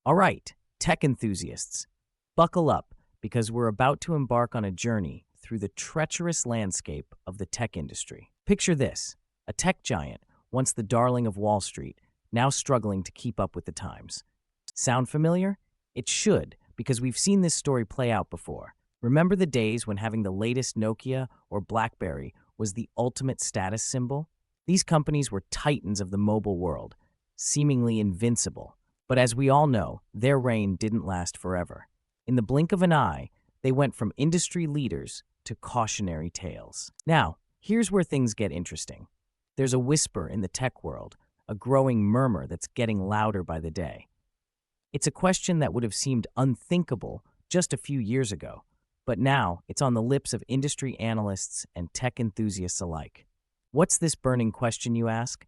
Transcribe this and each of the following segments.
All right, tech enthusiasts, buckle up because we're about to embark on a journey through the treacherous landscape of the tech industry. Picture this: a tech giant, once the darling of Wall Street, now struggling to keep up with the times. Sound familiar? It should, because we've seen this story play out before. Remember the days when having the latest Nokia or BlackBerry was the ultimate status symbol? These companies were titans of the mobile world, seemingly invincible. But as we all know, their reign didn't last forever. In the blink of an eye, they went from industry leaders to cautionary tales. Now, here's where things get interesting. There's a whisper in the tech world, a growing murmur that's getting louder by the day. It's a question that would have seemed unthinkable just a few years ago, but now it's on the lips of industry analysts and tech enthusiasts alike. What's this burning question, you ask?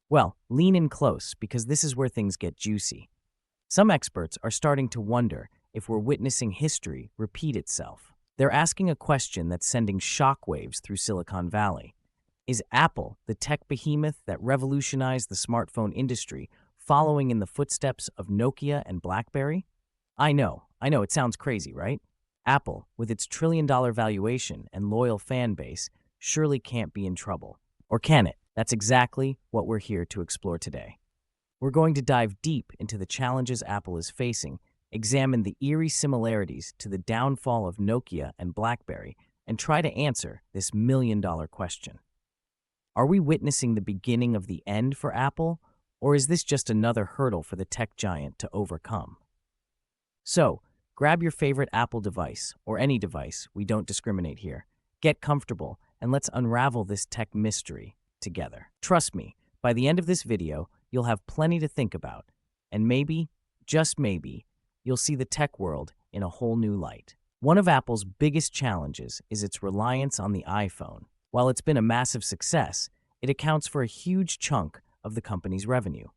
Well, lean in close because this is where things get juicy. Some experts are starting to wonder if we're witnessing history repeat itself. They're asking a question that's sending shockwaves through Silicon Valley. Is Apple, the tech behemoth that revolutionized the smartphone industry, following in the footsteps of Nokia and BlackBerry? I know, it sounds crazy, right? Apple, with its trillion-dollar valuation and loyal fan base, surely can't be in trouble. Or can it? That's exactly what we're here to explore today. We're going to dive deep into the challenges Apple is facing, examine the eerie similarities to the downfall of Nokia and BlackBerry, and try to answer this million-dollar question. Are we witnessing the beginning of the end for Apple, or is this just another hurdle for the tech giant to overcome? So, grab your favorite Apple device, or any device, we don't discriminate here. Get comfortable, and let's unravel this tech mystery together. Trust me, by the end of this video, you'll have plenty to think about, and maybe, just maybe, you'll see the tech world in a whole new light. One of Apple's biggest challenges is its reliance on the iPhone. While it's been a massive success, it accounts for a huge chunk of the company's revenue.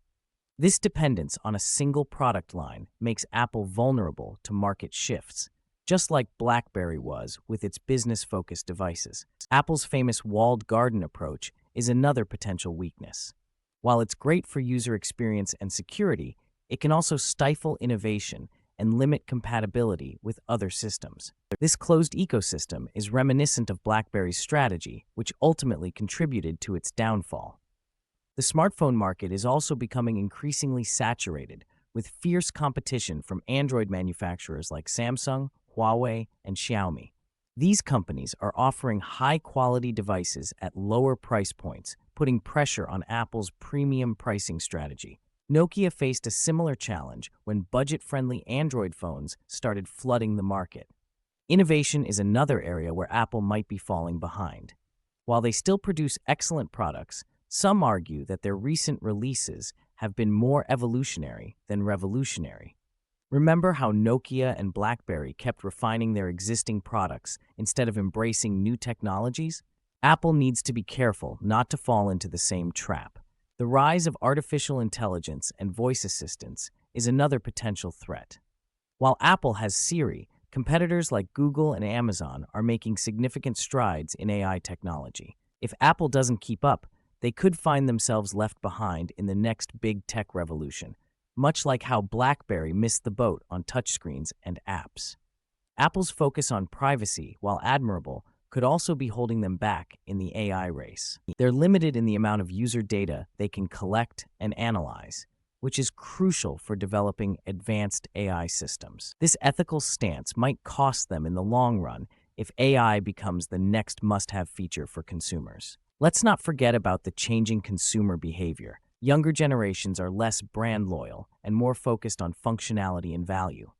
This dependence on a single product line makes Apple vulnerable to market shifts, just like BlackBerry was with its business-focused devices. Apple's famous walled garden approach is another potential weakness. While it's great for user experience and security, it can also stifle innovation and limit compatibility with other systems. This closed ecosystem is reminiscent of BlackBerry's strategy, which ultimately contributed to its downfall. The smartphone market is also becoming increasingly saturated, with fierce competition from Android manufacturers like Samsung, Huawei, and Xiaomi. These companies are offering high-quality devices at lower price points, putting pressure on Apple's premium pricing strategy. Nokia faced a similar challenge when budget-friendly Android phones started flooding the market. Innovation is another area where Apple might be falling behind. While they still produce excellent products, some argue that their recent releases have been more evolutionary than revolutionary. Remember how Nokia and BlackBerry kept refining their existing products instead of embracing new technologies? Apple needs to be careful not to fall into the same trap. The rise of artificial intelligence and voice assistants is another potential threat. While Apple has Siri, competitors like Google and Amazon are making significant strides in AI technology. If Apple doesn't keep up, they could find themselves left behind in the next big tech revolution, much like how BlackBerry missed the boat on touchscreens and apps. Apple's focus on privacy, while admirable, could also be holding them back in the AI race. They're limited in the amount of user data they can collect and analyze, which is crucial for developing advanced AI systems. This ethical stance might cost them in the long run if AI becomes the next must-have feature for consumers. Let's not forget about the changing consumer behavior. Younger generations are less brand loyal and more focused on functionality and value.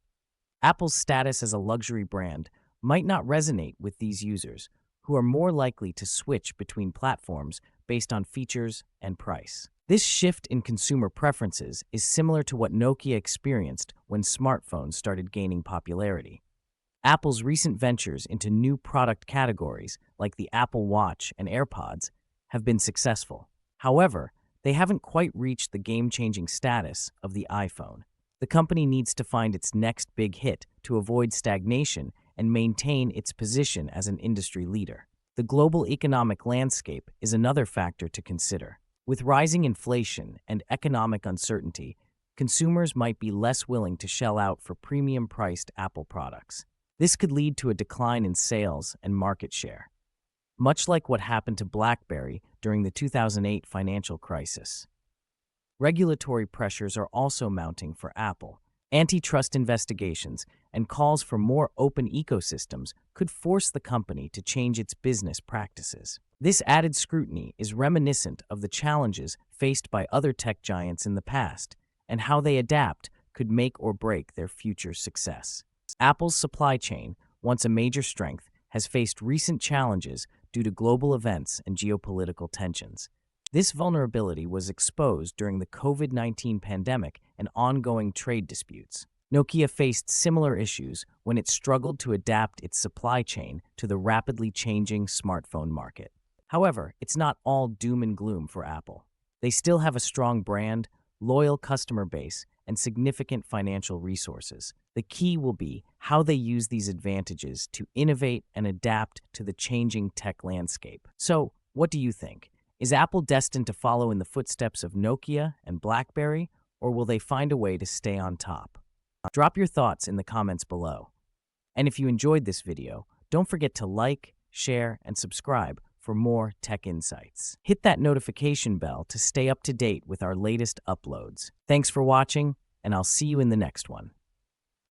Apple's status as a luxury brand might not resonate with these users, who are more likely to switch between platforms based on features and price. This shift in consumer preferences is similar to what Nokia experienced when smartphones started gaining popularity. Apple's recent ventures into new product categories, like the Apple Watch and AirPods, have been successful. However, they haven't quite reached the game-changing status of the iPhone. The company needs to find its next big hit to avoid stagnation and maintain its position as an industry leader. The global economic landscape is another factor to consider. With rising inflation and economic uncertainty, consumers might be less willing to shell out for premium-priced Apple products. This could lead to a decline in sales and market share, much like what happened to BlackBerry during the 2008 financial crisis. Regulatory pressures are also mounting for Apple. Antitrust investigations and calls for more open ecosystems could force the company to change its business practices. This added scrutiny is reminiscent of the challenges faced by other tech giants in the past, and how they adapt could make or break their future success. Apple's supply chain, once a major strength, has faced recent challenges due to global events and geopolitical tensions. This vulnerability was exposed during the COVID-19 pandemic and ongoing trade disputes. Nokia faced similar issues when it struggled to adapt its supply chain to the rapidly changing smartphone market. However, it's not all doom and gloom for Apple. They still have a strong brand, loyal customer base, and significant financial resources. The key will be how they use these advantages to innovate and adapt to the changing tech landscape. So, what do you think? Is Apple destined to follow in the footsteps of Nokia and BlackBerry, or will they find a way to stay on top? Drop your thoughts in the comments below. And if you enjoyed this video, don't forget to like, share, and subscribe for more tech insights. Hit that notification bell to stay up to date with our latest uploads. Thanks for watching, and I'll see you in the next one.